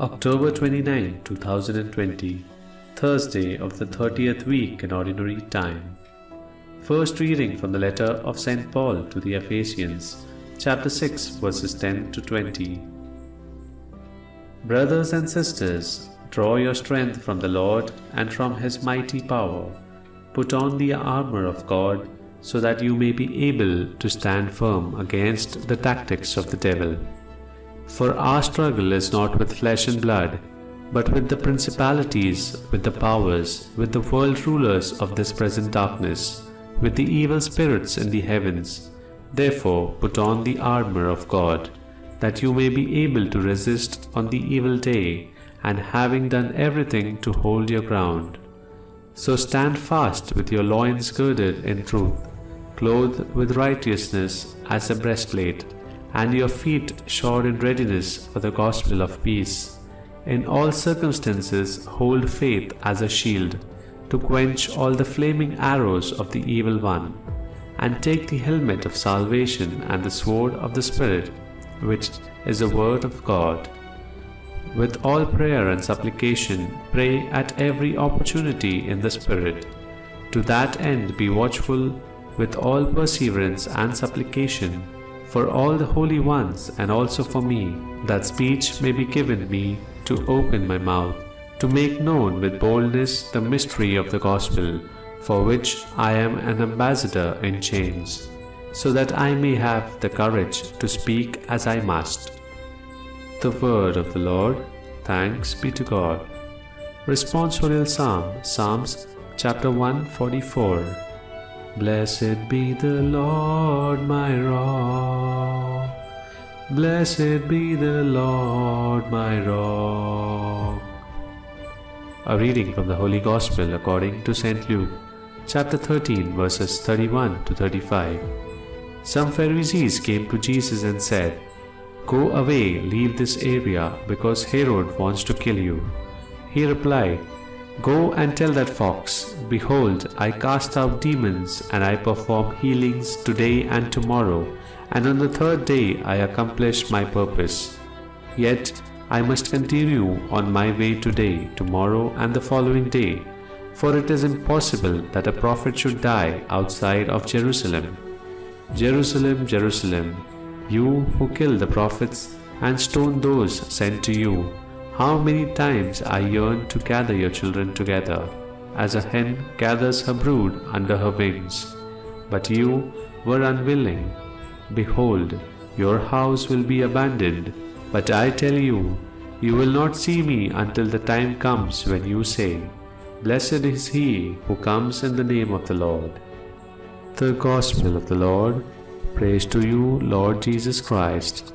October 29, 2020, Thursday of the 30th week in Ordinary Time. First reading from the letter of St. Paul to the Ephesians, chapter 6, verses 10 to 20. Brothers and sisters, draw your strength from the Lord and from His mighty power. Put on the armor of God, so that you may be able to stand firm against the tactics of the devil. For our struggle is not with flesh and blood, but with the principalities, with the powers, with the world rulers of this present darkness, with the evil spirits in the heavens. Therefore put on the armor of God, that you may be able to resist on the evil day, and having done everything to hold your ground. So stand fast with your loins girded in truth, clothed with righteousness as a breastplate, and your feet shod in readiness for the gospel of peace. In all circumstances hold faith as a shield, to quench all the flaming arrows of the evil one, and take the helmet of salvation and the sword of the Spirit, which is the word of God. With all prayer and supplication pray at every opportunity in the Spirit. To that end be watchful with all perseverance and supplication, for all the holy ones and also for me, that speech may be given me to open my mouth, to make known with boldness the mystery of the gospel, for which I am an ambassador in chains, so that I may have the courage to speak as I must. The word of the Lord. Thanks be to God. Responsorial Psalm, Psalms chapter 144. Blessed be the Lord my rock. Blessed be the Lord my rock. A reading from the Holy Gospel according to St. Luke, chapter 13, verses 31 to 35. Some Pharisees came to Jesus and said, "Go away, leave this area, because Herod wants to kill you." He replied, "Go and tell that fox, behold, I cast out demons, and I perform healings today and tomorrow, and on the third day I accomplish my purpose. Yet I must continue on my way today, tomorrow, and the following day, for it is impossible that a prophet should die outside of Jerusalem. Jerusalem, Jerusalem, you who kill the prophets and stone those sent to you, how many times I yearned to gather your children together, as a hen gathers her brood under her wings. But you were unwilling. Behold, your house will be abandoned. But I tell you, you will not see me until the time comes when you say, Blessed is he who comes in the name of the Lord." The Gospel of the Lord. Praise to you, Lord Jesus Christ.